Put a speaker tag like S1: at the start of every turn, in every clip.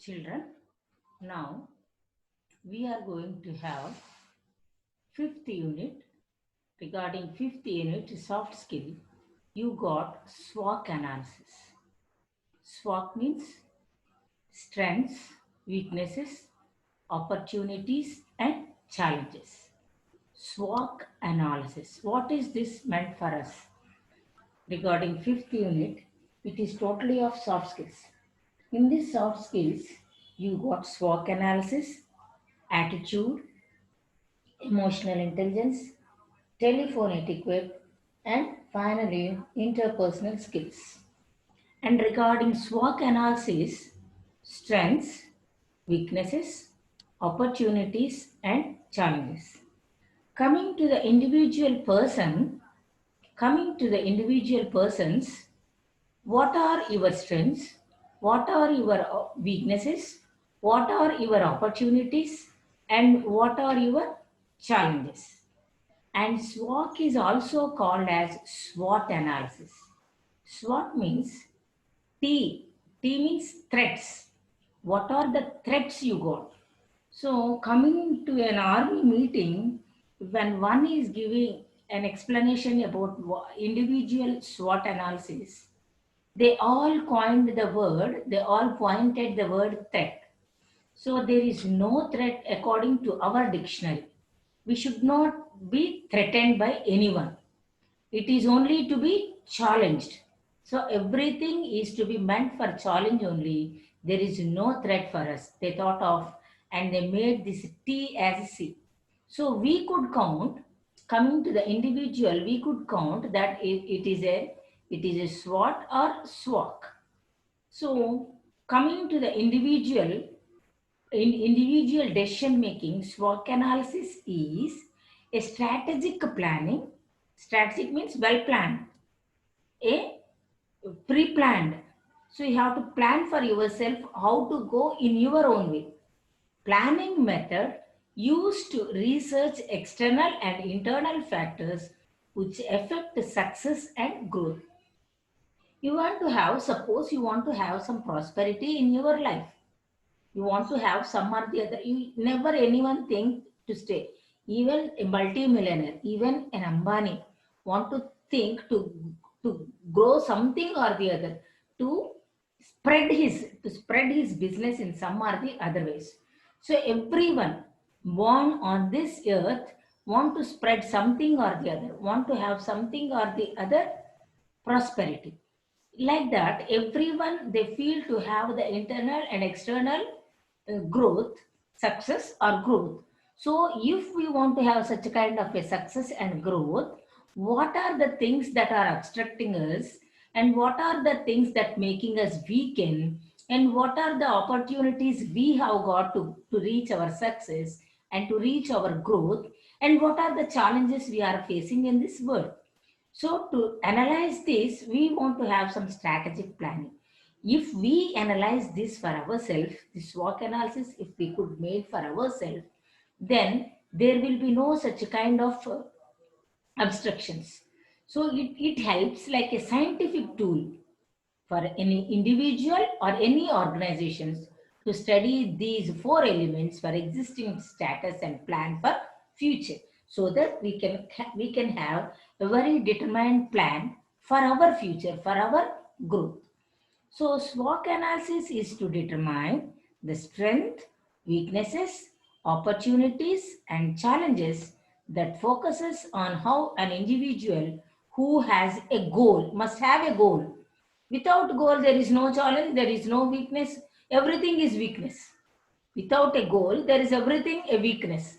S1: Children, now we are going to have fifth unit. Regarding fifth unit, soft skill, you got SWOT analysis. SWOT means strengths, weaknesses, opportunities, and challenges. SWOT analysis. What is this meant for us? Regarding fifth unit, it is totally of soft skills. In this soft skills, you got SWOT analysis, attitude, emotional intelligence, telephone etiquette, and finally, interpersonal skills. And regarding SWOT analysis, strengths, weaknesses, opportunities, and challenges. Coming to the individual person, coming to the individual persons, what are your strengths? What are your weaknesses? What are your opportunities? And what are your challenges? And SWOT is also called as SWOT analysis. SWOT means T. T means threats. What are the threats you got? So, coming to an army meeting, when one is giving an explanation about individual SWOT analysis, they all coined the word, they all pointed the word threat. So, there is no threat according to our dictionary. We should not be threatened by anyone. It is only to be challenged. So everything is to be meant for challenge only. There is no threat for us. They thought of and they made this T as a C. So we could count, coming to the individual, we could count that it is a SWOT or SWOC. So coming to the individual, in individual decision making, SWOT analysis is a strategic planning. Strategic means well planned, a pre-planned. So you have to plan for yourself how to go in your own way. Planning method used to research external and internal factors which affect success and growth. You want to have, suppose you want to have some prosperity in your life. You want to have some or the other. You never anyone think to stay. Even a multi-millionaire, even an Ambani want to think to grow something or the other, to spread his business in some or the other ways. So everyone born on this earth want to spread something or the other, want to have something or the other prosperity. Like that, everyone they feel to have the internal and external growth, success or growth. So if we want to have such a kind of a success and growth, what are the things that are obstructing us, and what are the things that making us weaken, and what are the opportunities we have got to reach our success and to reach our growth, and what are the challenges we are facing in this world. So to analyze this, we want to have some strategic planning. If we analyze this for ourselves, this SWOT analysis, if we could make for ourselves, then there will be no such kind of obstructions. So it helps like a scientific tool for any individual or any organizations to study these four elements for existing status and plan for future, so that we can have a very determined plan for our future, for our growth. So SWOT analysis is to determine the strength, weaknesses, opportunities, and challenges that focuses on how an individual who has a goal must have a goal. Without goal, there is no challenge, there is no weakness. Everything is weakness. Without a goal, there is everything a weakness.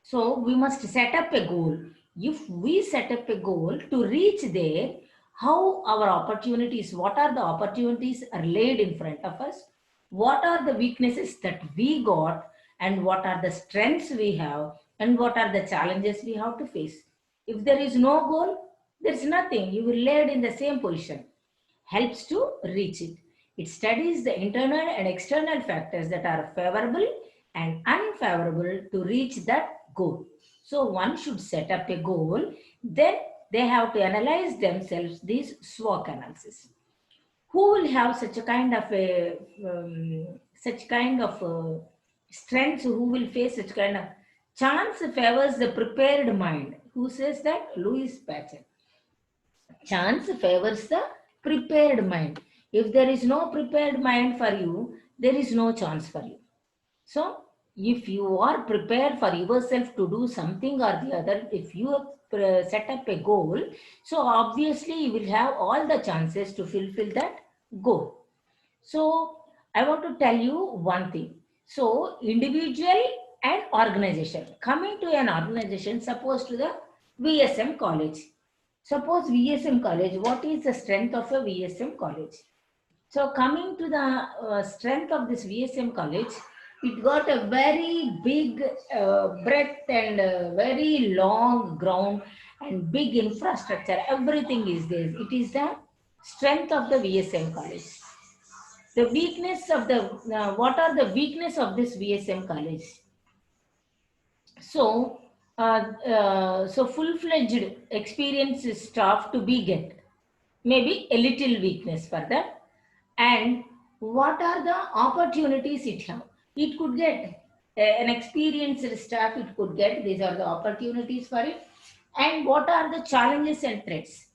S1: So we must set up a goal. If we set up a goal to reach there, how our opportunities, what are the opportunities are laid in front of us? What are the weaknesses that we got, and what are the strengths we have, and what are the challenges we have to face? If there is no goal, there is nothing. You will laid in the same position. Helps to reach it. It studies the internal and external factors that are favorable and unfavorable to reach that goal. So one should set up a goal, then they have to analyze themselves, this SWOT analysis. Who will have such a kind of a such kind of strengths, who will face such kind of chance favors the prepared mind. Who says that? Louis Pasteur. Chance favors the prepared mind. If there is no prepared mind for you, there is no chance for you. So, if you are prepared for yourself to do something or the other, if you set up a goal, so obviously you will have all the chances to fulfill that goal. So, I want to tell you one thing. So, individual and organization. Coming to an organization, suppose to the VSM college. Suppose VSM college, what is the strength of a VSM college? So coming to the strength of this VSM college, it got a very big breadth and very long ground and big infrastructure. Everything is there. It is the strength of the VSM college. The weakness of the, what are the weakness of this VSM college? So, so full-fledged experienced staff to be get. Maybe a little weakness for that. And what are the opportunities it have? It could get an experienced staff, it could get, these are the opportunities for it. And what are the challenges and threats?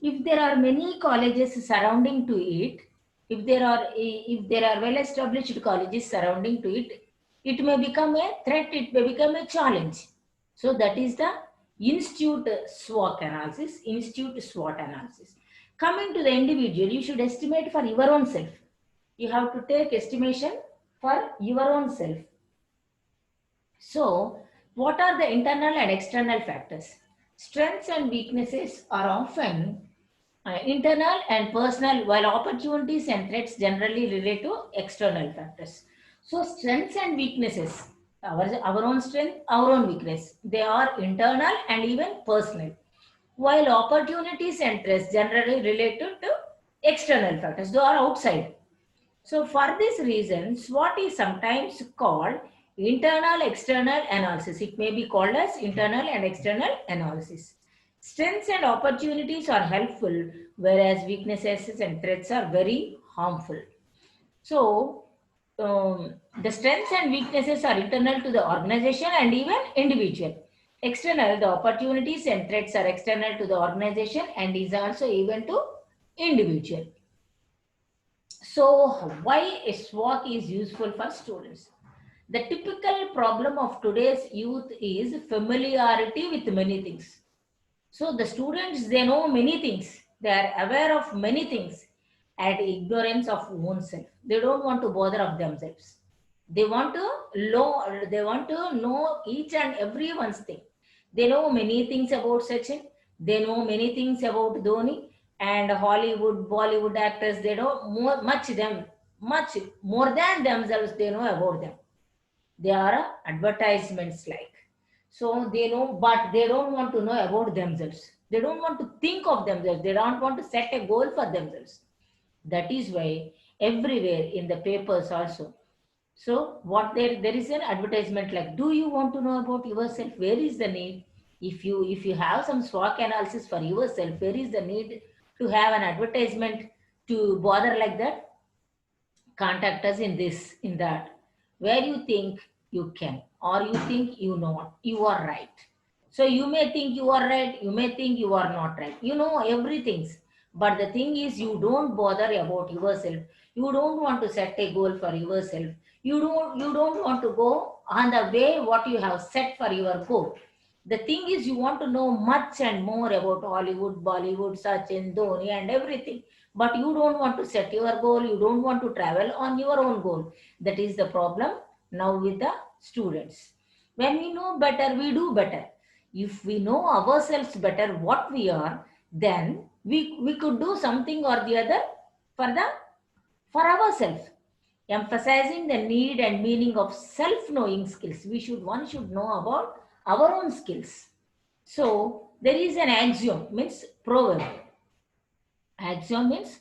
S1: If there are many colleges surrounding to it, if there are well established colleges surrounding to it, it may become a threat, it may become a challenge. So that is the institute SWOT analysis, institute SWOT analysis. Coming to the individual, you should estimate for your own self. You have to take estimation for your own self. So, what are the internal and external factors? Strengths and weaknesses are often internal and personal, while opportunities and threats generally relate to external factors. So, strengths and weaknesses, our own strength, our own weakness, they are internal and even personal, while opportunities and threats generally related to external factors, they are outside. So for this reason, SWOT is sometimes called internal external analysis. It may be called as internal and external analysis. Strengths and opportunities are helpful, whereas weaknesses and threats are very harmful. So the strengths and weaknesses are internal to the organization and even individual. External, the opportunities and threats are external to the organization and is also even to individual. So why a SWOT is useful for students? The typical problem of today's youth is familiarity with many things. So the students, they know many things. They are aware of many things and ignorance of oneself. They don't want to bother of themselves. They want to know each and everyone's thing. They know many things about Sachin. They know many things about Dhoni and Hollywood, Bollywood actors. They know much more than themselves. They know about them. They are advertisements like. So they know, but they don't want to know about themselves. They don't want to think of themselves. They don't want to set a goal for themselves. That is why everywhere in the papers also. So what there is an advertisement like, do you want to know about yourself? Where is the need? If you have some SWOT analysis for yourself, where is the need to have an advertisement to bother like that? Contact us in this, in that. Where you think you can, or you think you know, you are right. So you may think you are right, you may think you are not right. You know everything. But the thing is, you don't bother about yourself. You don't want to set a goal for yourself. You don't want to go on the way what you have set for your goal. The thing is, you want to know much and more about Hollywood, Bollywood, Sachin, Dhoni, and everything. But you don't want to set your goal. You don't want to travel on your own goal. That is the problem now with the students. When we know better, we do better. If we know ourselves better, what we are, then we could do something or the other for ourselves. Emphasizing the need and meaning of self-knowing skills. One should know about our own skills. So there is an axiom, means proverb. Axiom means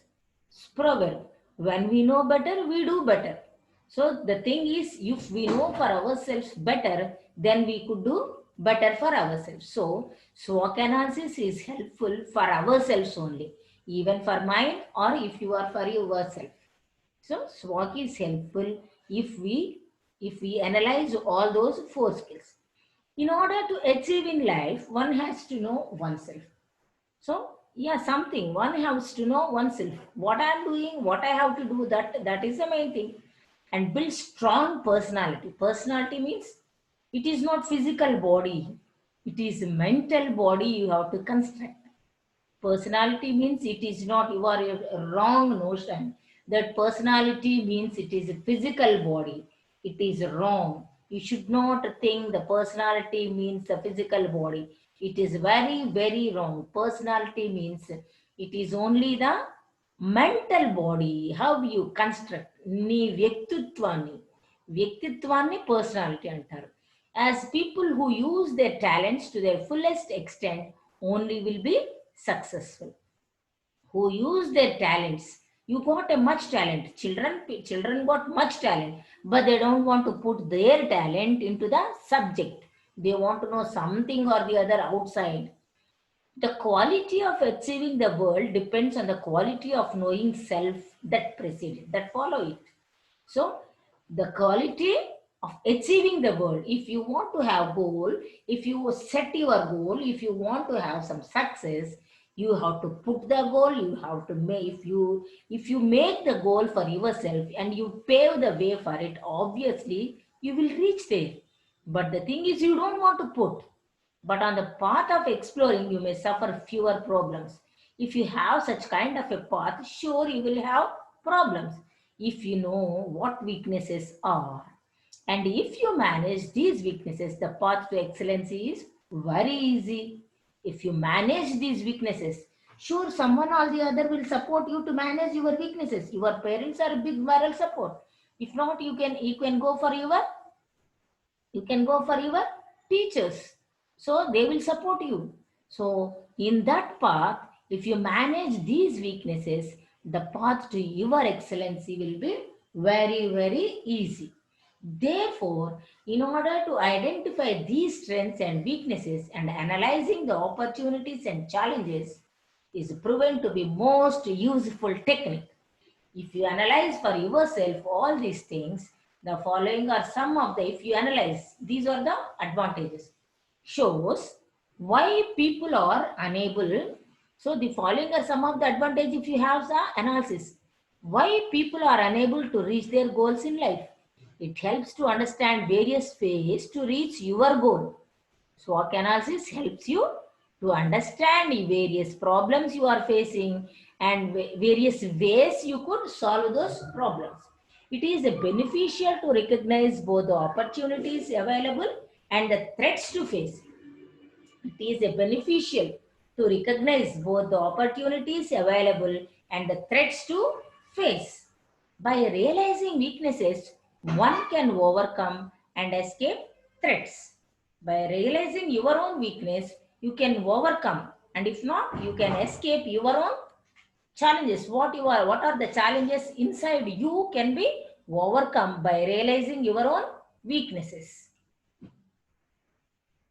S1: proverb. When we know better, we do better. So the thing is, if we know for ourselves better, then we could do better for ourselves. So SWOT analysis is helpful for ourselves only, even for mine, or if you are for yourself. So SWOT is helpful if we analyze all those four skills. In order to achieve in life, one has to know oneself. So yeah, something one has to know oneself. What I am doing, what I have to do, that is the main thing. And build strong personality. Personality means it is not physical body, it is mental body you have to construct. Personality means it is not, you are a wrong notion that personality means it is a physical body. It is wrong. You should not think the personality means the physical body. It is very, very wrong. Personality means it is only the mental body. How you construct నీ వ్యక్తిత్వాన్ని వ్యక్తిత్వాన్ని personality అంటారు. As people who use their talents to their fullest extent only will be successful. Who use their talents. You got a much talent. Children got much talent, but they don't want to put their talent into the subject. They want to know something or the other outside. The quality of achieving the world depends on the quality of knowing self that precedes it, that follow it. So the quality of achieving the goal, if you want to have goal, if you set your goal, if you want to have some success, you have to put the goal, you have to make, if you make the goal for yourself and you pave the way for it, obviously you will reach there. But the thing is, you don't want to put. But on the path of exploring, you may suffer fewer problems. If you have such kind of a path, sure you will have problems. If you know what weaknesses are, and if you manage these weaknesses, the path to excellence is very easy. If you manage these weaknesses, sure someone or the other will support you to manage your weaknesses. Your parents are a big moral support. If not, you can go for your teachers, so they will support you. So in that path, if you manage these weaknesses, the path to your excellency will be very, very easy. Therefore, in order to identify these strengths and weaknesses and analyzing the opportunities and challenges is proven to be most useful technique. If you analyze for yourself all these things, the following are some of the, if you analyze, these are the advantages. Shows why people are unable. So the following are some of the advantages if you have the analysis. Why people are unable to reach their goals in life. It helps to understand various ways to reach your goal. SWOT analysis helps you to understand the various problems you are facing and various ways you could solve those problems. It is beneficial to recognize both the opportunities available and the threats to face. It is beneficial to recognize both the opportunities available and the threats to face. By realizing weaknesses, one can overcome and escape threats. By realizing your own weakness, you can overcome, and if not, you can escape your own challenges. What are the challenges inside you can be overcome by realizing your own weaknesses.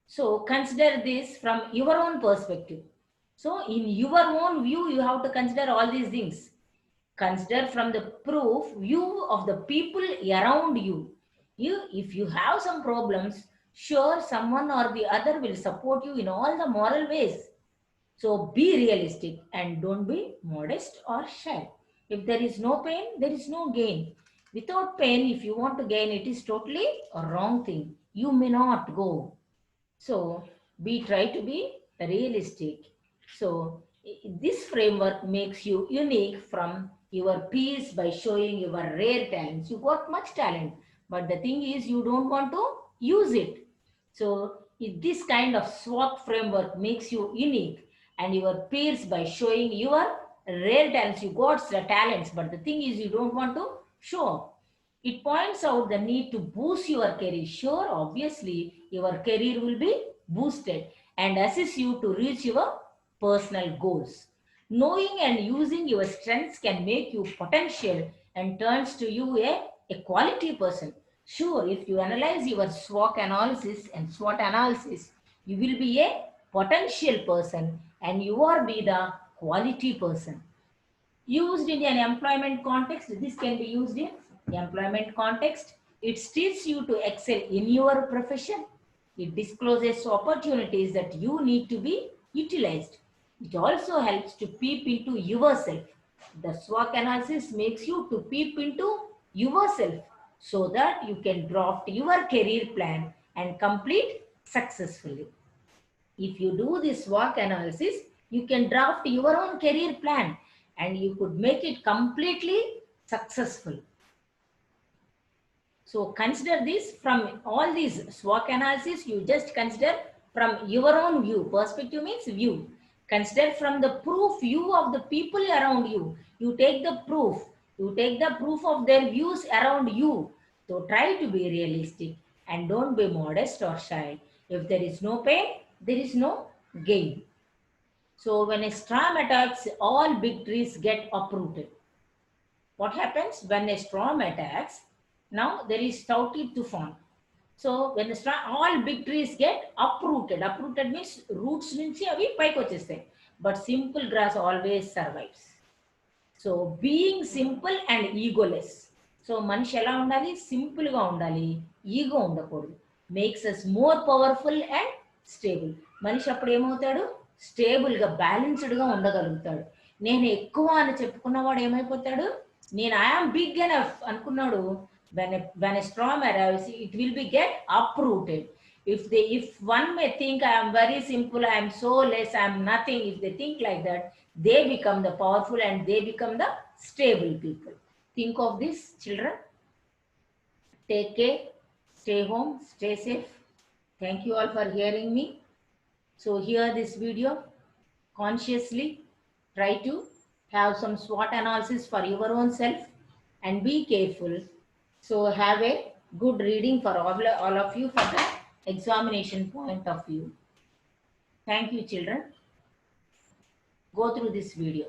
S1: So consider this from your own perspective. So in your own view, you have to consider all these things. Consider from the proof view of the people around you. If you have some problems, sure someone or the other will support you in all the moral ways. So be realistic and don't be modest or shy. If there is no pain, there is no gain. Without pain, if you want to gain, it is totally a wrong thing. You may not go. So try to be realistic. So this framework makes you unique from your peers by showing your rare talents. You got much talent, but the thing is you don't want to use it. So this kind of SWOT framework makes you unique and your peers by showing your rare talents. You got the talents, but the thing is you don't want to show. It points out the need to boost your career. Sure, obviously, your career will be boosted and assist you to reach your personal goals. Knowing and using your strengths can make you potential and turns to you a quality person. Sure, if you analyze your SWOT analysis and SWOT analysis, you will be a potential person and you are be the quality person. Used in an employment context, this can be used in Employment context, it steers you to excel in your profession. It discloses opportunities that you need to be utilized. It also helps to peep into yourself. The SWOT analysis makes you to peep into yourself so that you can draft your career plan and complete successfully. If you do this SWOT analysis, you can draft your own career plan and you could make it completely successful. So consider this from all these SWOT analysis, you just consider from your own view. Perspective means view. Consider from the proof view of the people around you. You take the proof. You take the proof of their views around you. So try to be realistic and don't be modest or shy. If there is no pain, there is no gain. So when a storm attacks, all big trees get uprooted. What happens when a storm attacks? Now there is Tauti Tufan. So when the storm, all big trees get uprooted. Uprooted means roots నుంచి అవి పైకి వచ్చేస్తాయి. But simple grass always survives. So being simple and egoless. So మనిషి ఎలా ఉండాలి? Simple గా ఉండాలి, ego ఉండకూడదు. Makes us more powerful and stable. మనిషి అప్పుడు ఏమవుతాడు? స్టేబుల్ గా, బ్యాలెన్స్డ్ గా ఉండగలుగుతాడు. నేను ఎక్కువ అని చెప్పుకున్నవాడు ఏమైపోతాడు? నేను ఐఎమ్ బిగ్ ఎనఫ్ అనుకున్నాడు. when a storm arrives, it will be get uprooted. If one may think I am very simple, I am so less, I am nothing, if they think like that, they become the powerful and they become the stable people. Think of this, children. Take care, stay home, stay safe. Thank you all for hearing me. So hear this video consciously, try to have some SWOT analysis for your own self and be careful. So have a good reading for all of you for the examination point of view. Thank you, children. Go through this video.